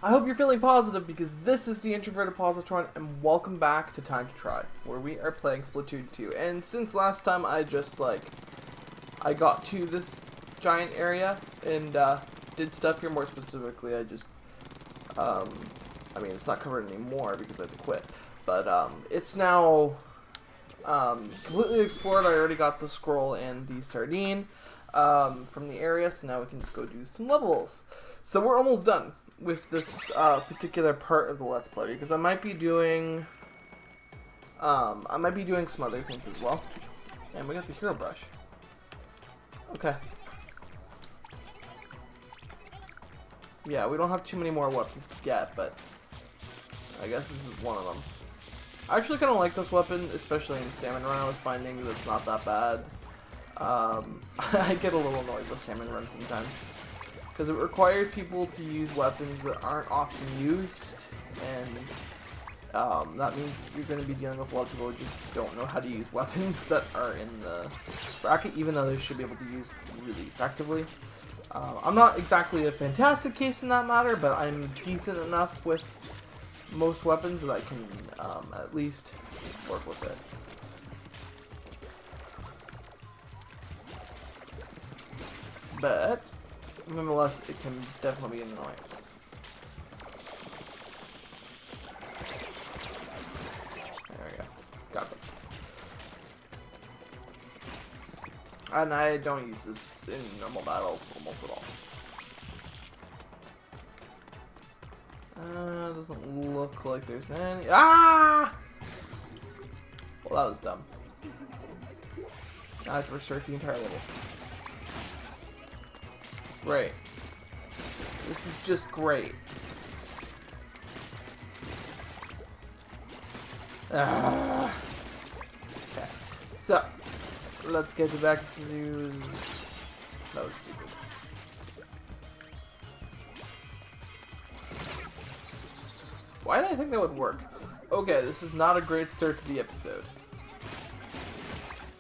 I hope you're feeling positive because this is the Introverted Positron and welcome back to Time to Try, where we are playing Splatoon 2. And since last time I just I got to this giant area and did stuff here. More specifically, I just, I mean it's not covered anymore because I had to quit. But it's now completely explored. I already got the scroll and the sardine from the area, so now we can just go do some levels. So we're almost done with this particular part of the Let's Play, because I might be doing some other things as well. And we got the hero brush. Okay. Yeah, we don't have too many more weapons to get, but I guess this is one of them. I actually kind of like this weapon, especially in Salmon Run. I was finding that it's not that bad. I get a little annoyed with Salmon Run sometimes, because it requires people to use weapons that aren't often used, and that means you're going to be dealing with a lot of people who just don't know how to use weapons that are in the bracket, even though they should be able to use really effectively. I'm not exactly a fantastic case in that matter, but I'm decent enough with most weapons that I can at least work with it. But nonetheless, it can definitely be an annoyance. There we go. Got them. And I don't use this in normal battles almost at all. Doesn't look like there's any. Ah! Well, that was dumb. Now I have to restart the entire level. Great. This is just great. Okay. So, let's get to back to Zeus. That was stupid. Why did I think that would work? Okay, this is not a great start to the episode.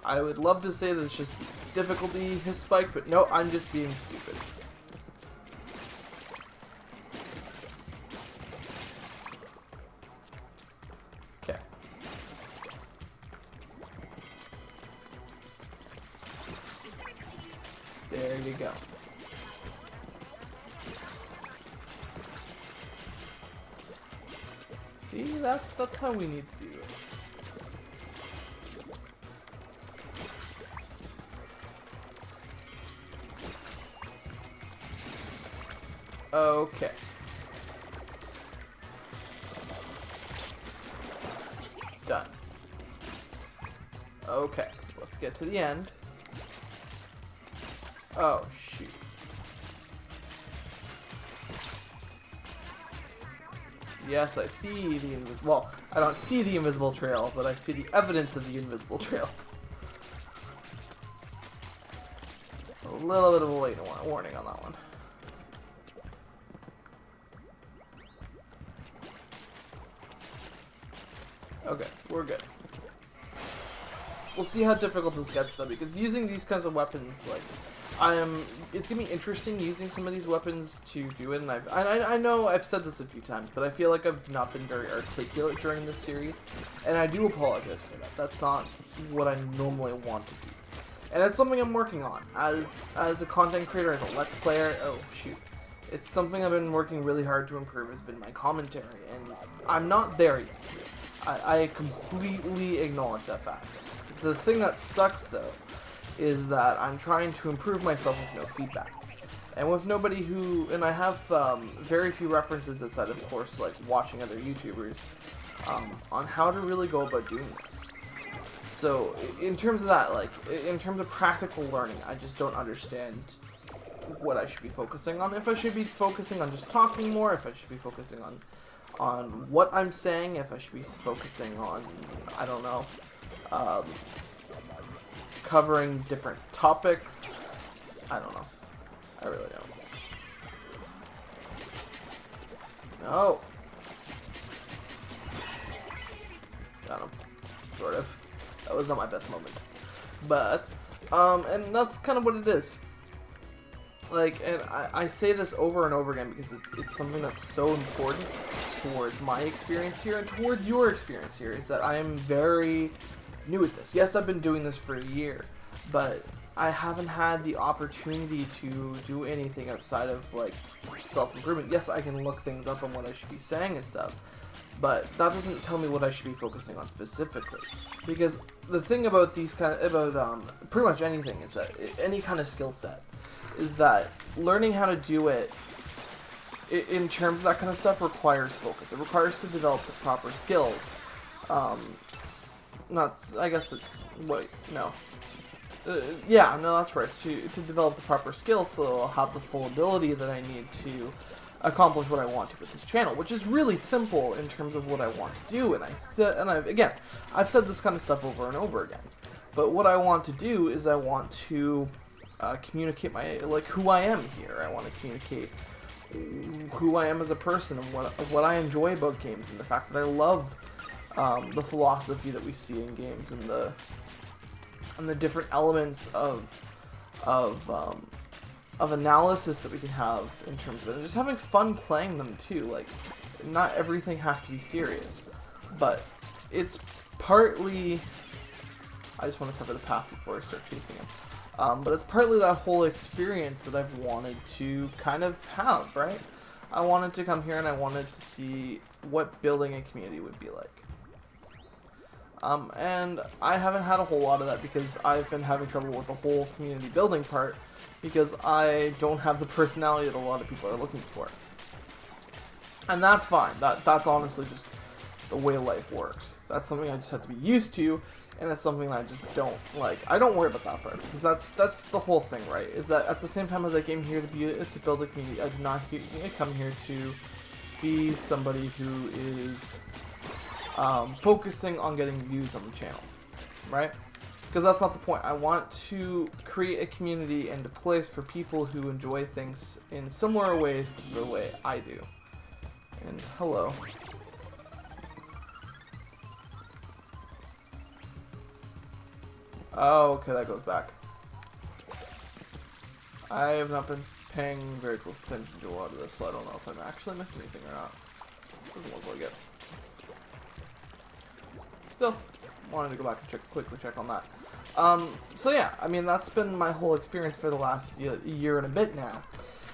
I would love to say that it's just difficulty has spiked, but no, I'm just being stupid. Okay. There you go. See, that's how we need to do it. Okay. It's done. Okay, let's get to the end. Oh, shoot. Yes, I see the invisible. Well, I don't see the invisible trail, but I see the evidence of the invisible trail. A little bit of a late warning on that one. Okay, we're good. We'll see how difficult this gets though, because using these kinds of weapons, it's gonna be interesting using some of these weapons to do it. And I know I've said this a few times, but I feel like I've not been very articulate during this series, and I do apologize for that. That's not what I normally want to do, and that's something I'm working on as a content creator, as a Let's Player. Oh shoot. It's something I've been working really hard to improve, has been my commentary, and I'm not there yet. I completely acknowledge that fact. The thing that sucks, though, is that I'm trying to improve myself with no feedback. And with nobody who... And I have very few references aside, of course, like watching other YouTubers, on how to really go about doing this. So, in terms of that, in terms of practical learning, I just don't understand what I should be focusing on. If I should be focusing on just talking more, if I should be focusing on what I'm saying, if I should be focusing on, I don't know, covering different topics. I don't know. I really don't. No. Got him. Sort of. That was not my best moment. But, and that's kind of what it is. like, and I say this over and over again because it's something that's so important towards my experience here and towards your experience here, is that I am very new at this. Yes, I've been doing this for a year, but I haven't had the opportunity to do anything outside of, like, self-improvement. Yes, I can look things up on what I should be saying and stuff, but that doesn't tell me what I should be focusing on specifically. Because the thing about pretty much anything is that any kind of skill set is that learning how to do it in terms of that kind of stuff requires focus. It requires to develop the proper skills. I guess it's, wait, no. Yeah, no, that's right. To develop the proper skills so I'll have the full ability that I need to accomplish what I want to with this channel, which is really simple in terms of what I want to do. And I've said this kind of stuff over and over again. But what I want to do is I want to communicate who I am here. I want to communicate who I am as a person and what I enjoy about games, and the fact that I love the philosophy that we see in games and the different elements of analysis that we can have in terms of it, and just having fun playing them too. Like, not everything has to be serious, but it's partly. I just want to cover the path before I start chasing him. But it's partly that whole experience that I've wanted to kind of have, right? I wanted to come here and I wanted to see what building a community would be like. And I haven't had a whole lot of that because I've been having trouble with the whole community building part because I don't have the personality that a lot of people are looking for. And that's fine. That's honestly just the way life works. That's something I just have to be used to. And that's something that I just don't like. I don't worry about that part because that's the whole thing, right? Is that at the same time as I came here to build a community, I did not come here to be somebody who is focusing on getting views on the channel, right? Because that's not the point. I want to create a community and a place for people who enjoy things in similar ways to the way I do. And hello. Oh, okay, that goes back. I have not been paying very close attention to a lot of this, so I don't know if I'm actually missing anything or not. Doesn't look like it. Still, wanted to go back and quickly check on that. So yeah, I mean, that's been my whole experience for the last year and a bit now.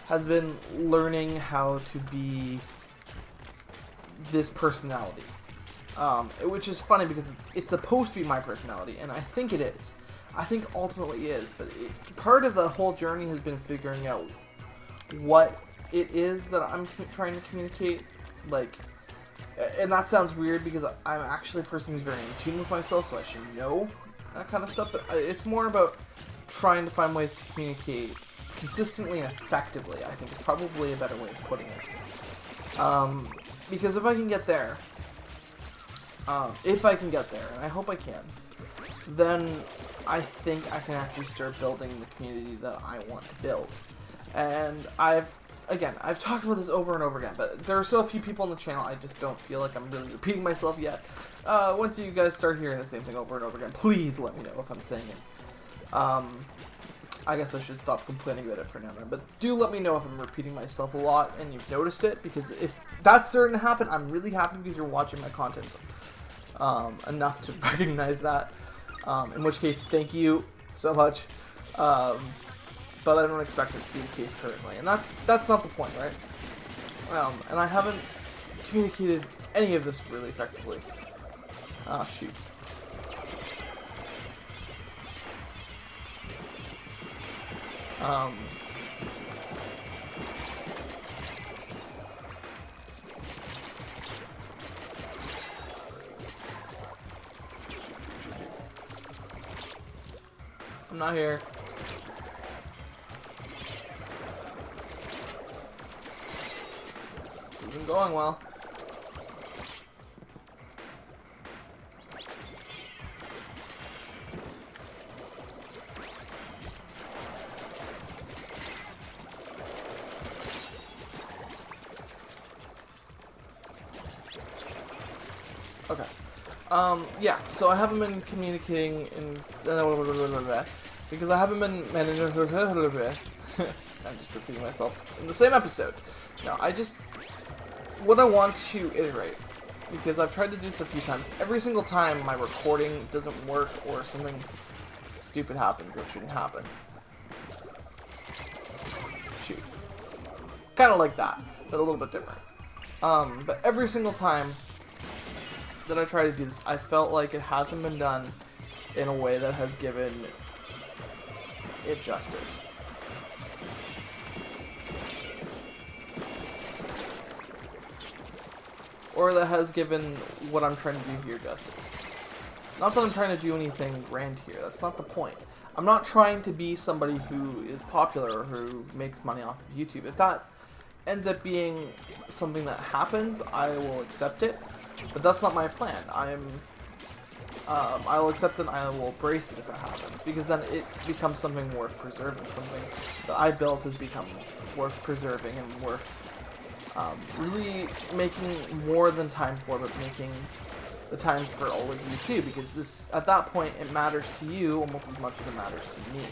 Has been learning how to be this personality. Which is funny because it's supposed to be my personality, and I think it is. I think ultimately it is, but part of the whole journey has been figuring out what it is that I'm trying to communicate. Like, and that sounds weird because I'm actually a person who's very in tune with myself, so I should know that kind of stuff, but it's more about trying to find ways to communicate consistently and effectively, I think is probably a better way of putting it. Because if I can get there, and I hope I can, then I think I can actually start building the community that I want to build. And I've talked about this over and over again, but there are so few people on the channel, I just don't feel like I'm really repeating myself yet. Once you guys start hearing the same thing over and over again, please let me know if I'm saying it. I guess I should stop complaining about it for now, but do let me know if I'm repeating myself a lot and you've noticed it, because if that's starting to happen, I'm really happy because you're watching my content enough to recognize that, in which case, thank you so much, but I don't expect it to be the case currently, and that's not the point, right? And I haven't communicated any of this really effectively. Ah, shoot. I'm not here. This isn't going well. Okay. Yeah, so I haven't been communicating in because I haven't been managing I'm just repeating myself in the same episode. No, what I want to iterate, because I've tried to do this a few times, every single time my recording doesn't work or something stupid happens that shouldn't happen. Shoot. Kind of like that, but a little bit different. But every single time that I try to do this, I felt like it hasn't been done in a way that has given it justice. Or that has given what I'm trying to do here justice. Not that I'm trying to do anything grand here, that's not the point. I'm not trying to be somebody who is popular or who makes money off of YouTube. If that ends up being something that happens, I will accept it. But that's not my plan. I'll accept it and I will embrace it if it happens. Because then it becomes something worth preserving. Something that I built has become worth preserving and worth really making more than time for, but making the time for all of you too, because this, at that point, it matters to you almost as much as it matters to me.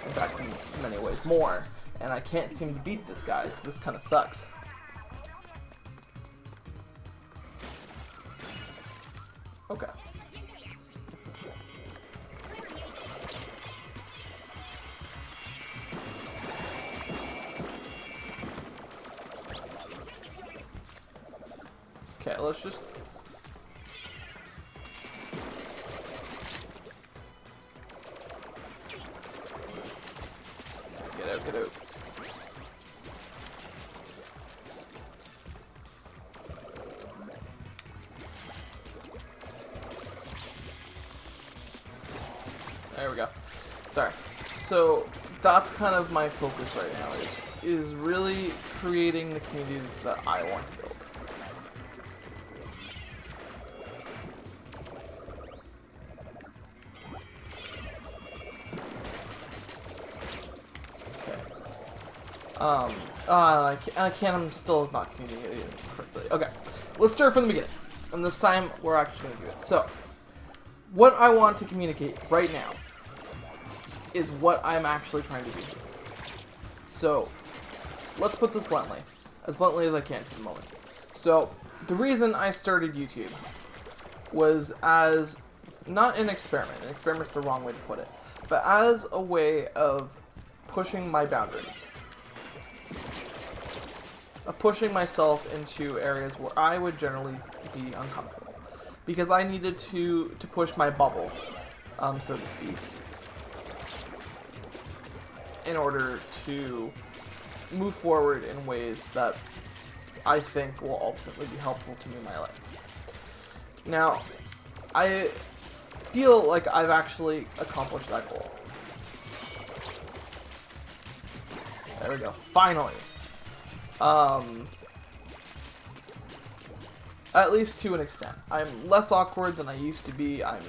In fact, in many ways more. And I can't seem to beat this, guys. This kind of sucks. Okay. Okay, let's just... Get out, get out. There we go. Sorry. So, that's kind of my focus right now, is really creating the community that I want to build. I'm still not communicating correctly. Okay, let's start from the beginning. And this time, we're actually going to do it. So, what I want to communicate right now is what I'm actually trying to do. So, let's put this bluntly as I can for the moment. So, the reason I started YouTube was as, not an experiment. An experiment's the wrong way to put it. But as a way of pushing my boundaries. Pushing myself into areas where I would generally be uncomfortable. Because I needed to push my bubble, so to speak, in order to move forward in ways that I think will ultimately be helpful to me in my life. Now, I feel like I've actually accomplished that goal. There we go, finally. At least to an extent. I'm less awkward than I used to be. I'm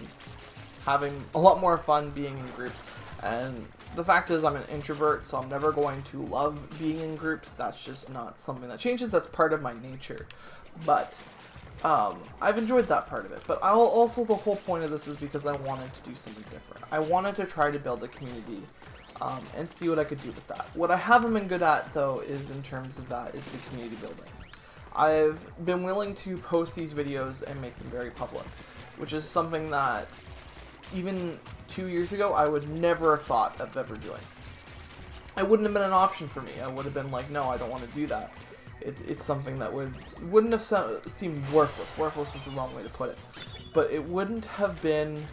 having a lot more fun being in groups. And the fact is I'm an introvert, so I'm never going to love being in groups. That's just not something that changes. That's part of my nature. But I've enjoyed that part of it. But also the whole point of this is because I wanted to do something different. I wanted to try to build a community and see what I could do with that. What I haven't been good at, though, is in terms of that, is the community building. I've been willing to post these videos and make them very public, which is something that even 2 years ago I would never have thought of ever doing. It wouldn't have been an option for me. I would have been like, no, I don't want to do that. It's something that wouldn't have seemed worthless. Worthless is the wrong way to put it. But it wouldn't have been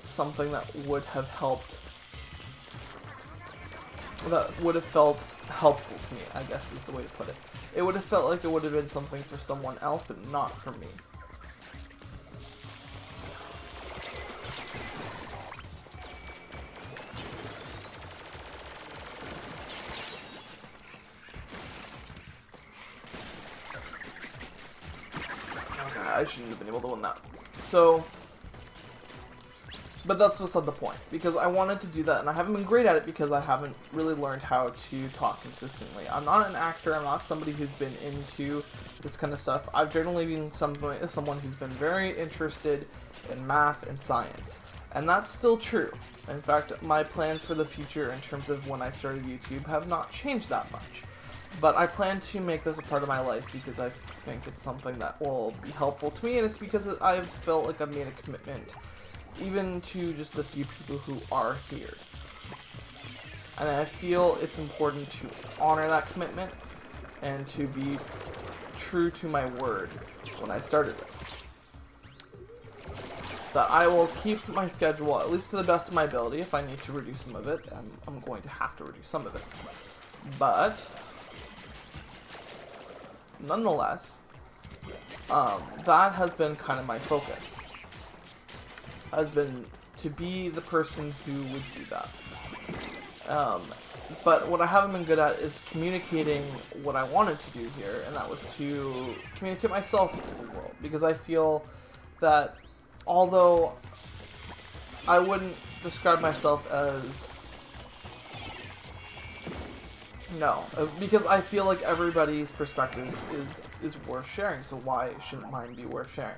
something that would have helped, that would have felt helpful to me, I guess is the way to put it. It would have felt like it would have been something for someone else, but not for me. Okay, I shouldn't have been able to win that. So, but that's beside the point, because I wanted to do that, and I haven't been great at it because I haven't really learned how to talk consistently. I'm not an actor, I'm not somebody who's been into this kind of stuff. I've generally been someone who's been very interested in math and science. And that's still true. In fact, my plans for the future in terms of when I started YouTube have not changed that much. But I plan to make this a part of my life because I think it's something that will be helpful to me, and it's because I've felt like I've made a commitment, even to just the few people who are here. And I feel it's important to honor that commitment and to be true to my word when I started this. That I will keep my schedule, at least to the best of my ability. If I need to reduce some of it, I'm going to have to reduce some of it. But nonetheless, that has been kind of my focus. Has been to be the person who would do that. But what I haven't been good at is communicating what I wanted to do here, and that was to communicate myself to the world. Because I feel that although I wouldn't describe myself as... No, because I feel like everybody's perspectives is worth sharing, so why shouldn't mine be worth sharing?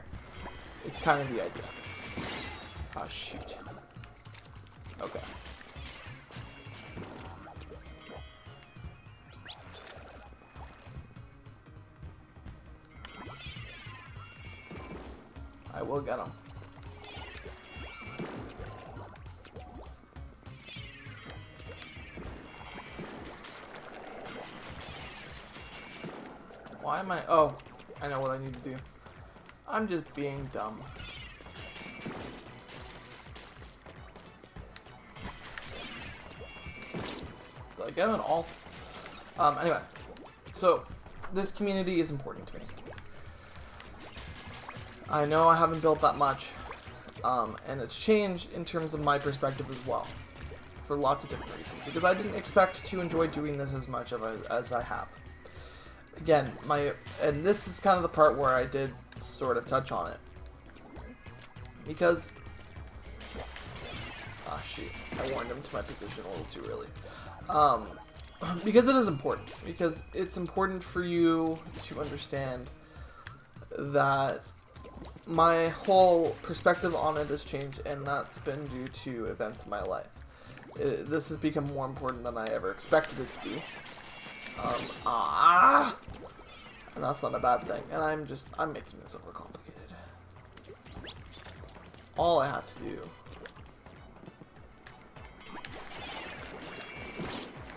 It's kind of the idea. Oh, shoot. Okay. I will get him. Why am I... Oh, I know what I need to do. I'm just being dumb. Did I get them all? Anyway. So, this community is important to me. I know I haven't built that much. And it's changed in terms of my perspective as well. For lots of different reasons. Because I didn't expect to enjoy doing this as much as I have. Again, and this is kind of the part where I did sort of touch on it. Because... Ah, shoot. I warned him to my position a little too early. Because it is important. Because it's important for you to understand that my whole perspective on it has changed, and that's been due to events in my life. This has become more important than I ever expected it to be. And that's not a bad thing. And I'm making this overcomplicated. All I have to do...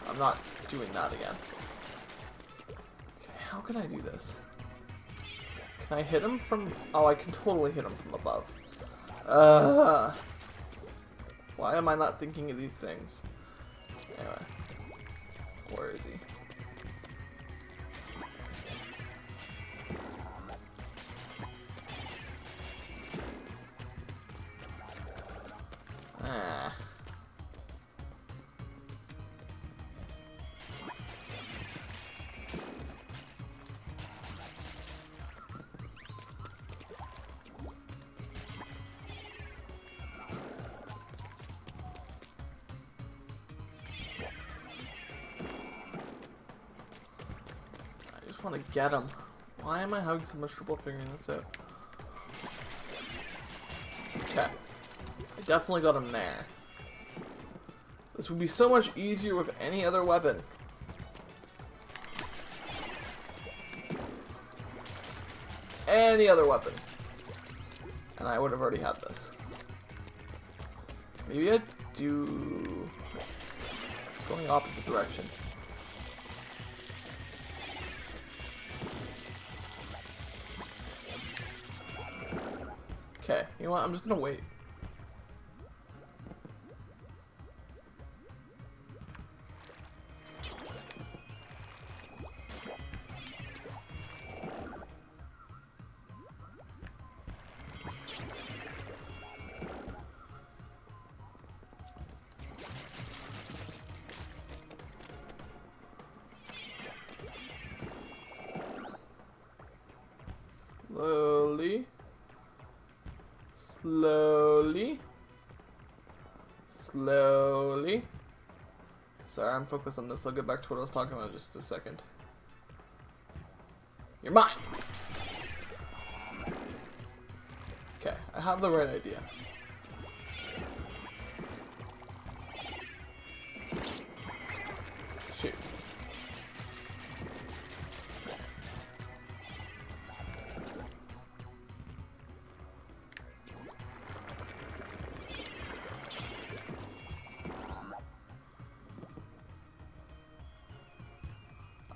I'm not doing that again. Okay, how can I do this? Can I hit him from... Oh, I can totally hit him from above. Why am I not thinking of these things? Anyway. Where is he? I want to get him. Why am I having so much trouble figuring this out? Okay. I definitely got him there. This would be so much easier with any other weapon. Any other weapon. And I would have already had this. Maybe I'd do... It's going the opposite direction. Okay, you know what? I'm just gonna wait. Slowly. Slowly. Slowly. Sorry, I'm focused on this. I'll get back to what I was talking about in just a second. You're mine! Okay, I have the right idea.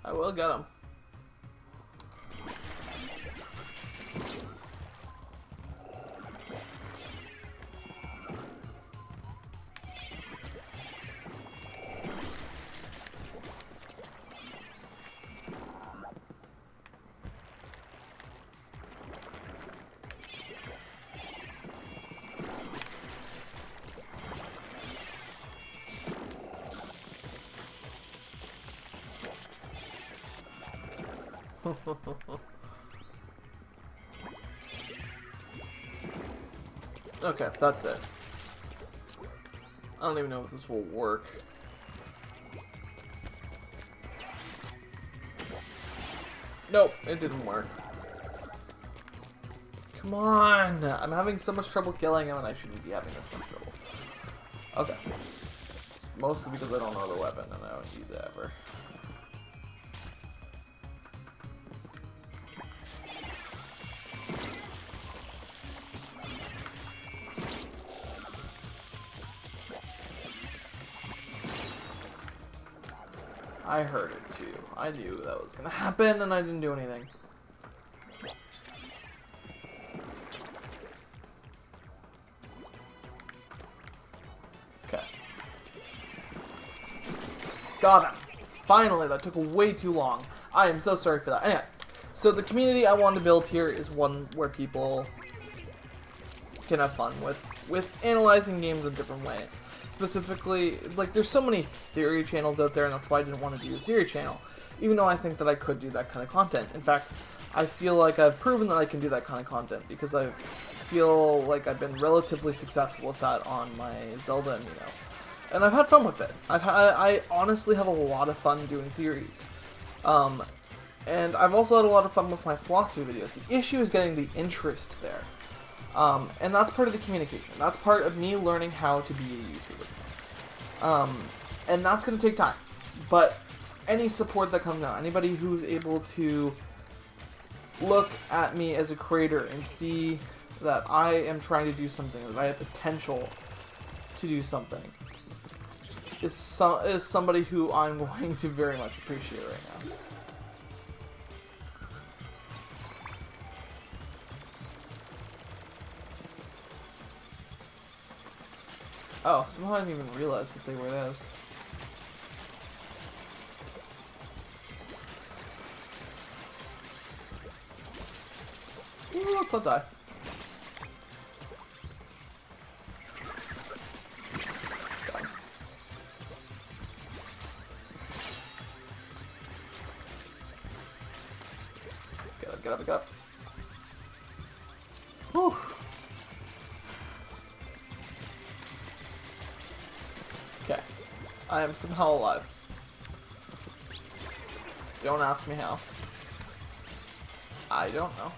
I will get him. Okay, that's it. I don't even know if this will work. Nope, it didn't work. Come on! I'm having so much trouble killing him and I shouldn't be having this much trouble. Okay. It's mostly because I don't know the weapon and I don't use it ever. I heard it too. I knew that was gonna happen and I didn't do anything. Okay. Got him. Finally, that took way too long. I am so sorry for that. Anyway, so the community I want to build here is one where people can have fun with analyzing games in different ways. Specifically, like, there's so many theory channels out there, and that's why I didn't want to do a theory channel, even though I think that I could do that kind of content. In fact, I feel like I've proven that I can do that kind of content, because I feel like I've been relatively successful with that on my Zelda and and I've had fun with it. I honestly have a lot of fun doing theories. And I've also had a lot of fun with my philosophy videos. The issue is getting the interest there. And that's part of the communication. That's part of me learning how to be a YouTuber. And that's going to take time. But any support that comes out, anybody who's able to look at me as a creator and see that I am trying to do something, that I have potential to do something, is somebody who I'm going to very much appreciate right now. Oh, somehow I didn't even realize that they were those. Ooh, let's not die. Done. Get up, get up, get up. Whew. Okay, I am somehow alive. Don't ask me how. I don't know.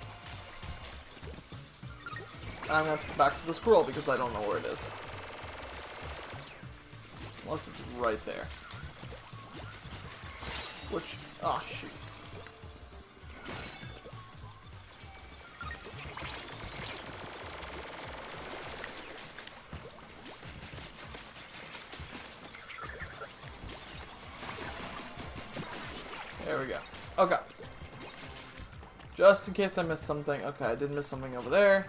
I'm gonna have to go back to the squirrel because I don't know where it is. Unless it's right there. Which, oh shoot. There we go. Okay. Just in case I missed something. Okay, I did miss something over there.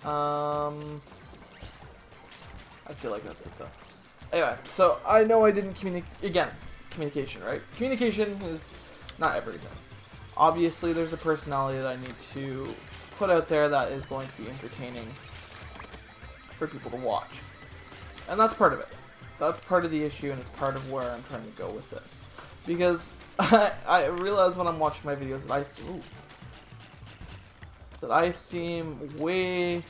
I feel like that's it though. Anyway, so I know I didn't communication, right? Communication is not everything. Obviously, there's a personality that I need to put out there that is going to be entertaining for people to watch. And that's part of it. That's part of the issue, and it's part of where I'm trying to go with this. Because I realize when I'm watching my videos that I seem way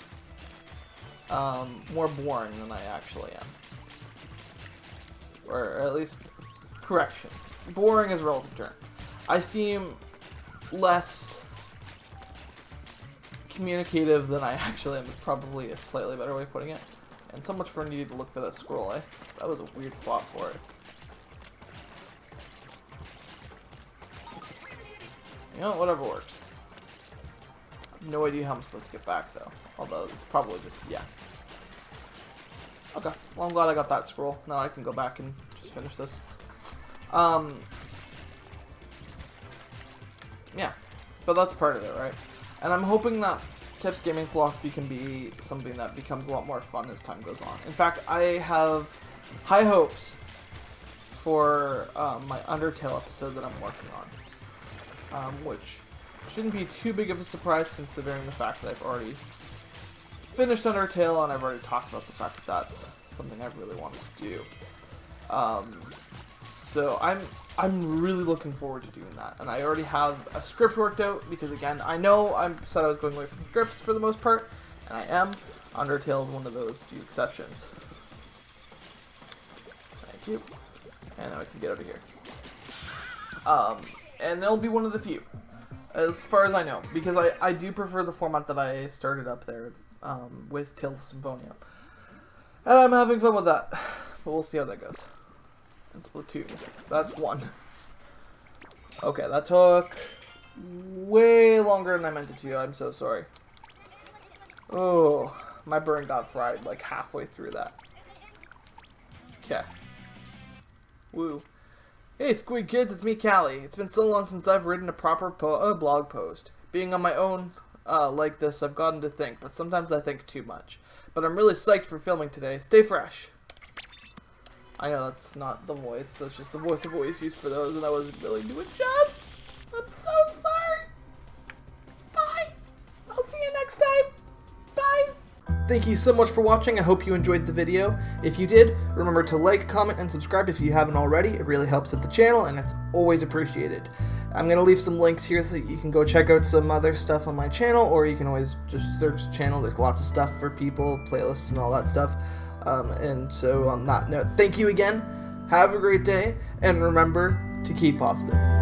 more boring than I actually am. Or at least, correction. Boring is a relative term. I seem less communicative than I actually am, is probably a slightly better way of putting it. And so much for needing to look for that squirrel, eh? That was a weird spot for it. You know, whatever works. I have no idea how I'm supposed to get back, though. Although, it's probably just, yeah. Okay, well, I'm glad I got that scroll. Now I can go back and just finish this. Yeah, but that's part of it, right? And I'm hoping that Tip's gaming philosophy can be something that becomes a lot more fun as time goes on. In fact, I have high hopes for my Undertale episode that I'm working on, which shouldn't be too big of a surprise considering the fact that I've already finished Undertale and I've already talked about the fact that that's something I really wanted to do. So I'm really looking forward to doing that, and I already have a script worked out because again, I know I said I was going away from scripts for the most part, and I am. Undertale is one of those few exceptions. Thank you. And now I can get out of here. And they'll be one of the few, as far as I know, because I do prefer the format that I started up there with Tales of Symphonia. And I'm having fun with that, but we'll see how that goes. And Splatoon, that's one. Okay, that took way longer than I meant it to. I'm so sorry. Oh, my burn got fried like halfway through that. Okay. Woo. Hey, Squid Kids, it's me, Callie. It's been so long since I've written a proper blog post. Being on my own like this, I've gotten to think, but sometimes I think too much. But I'm really psyched for filming today. Stay fresh. I know that's not the voice, that's just the voice I've always used for those, and I wasn't really doing just. I'm so sorry. Bye. I'll see you next time. Bye. Thank you so much for watching. I hope you enjoyed the video. If you did, remember to like, comment, and subscribe if you haven't already. It really helps with the channel, and it's always appreciated. I'm going to leave some links here so you can go check out some other stuff on my channel, or you can always just search the channel. There's lots of stuff for people, playlists, and all that stuff. And so on that note, thank you again. Have a great day, and remember to keep positive.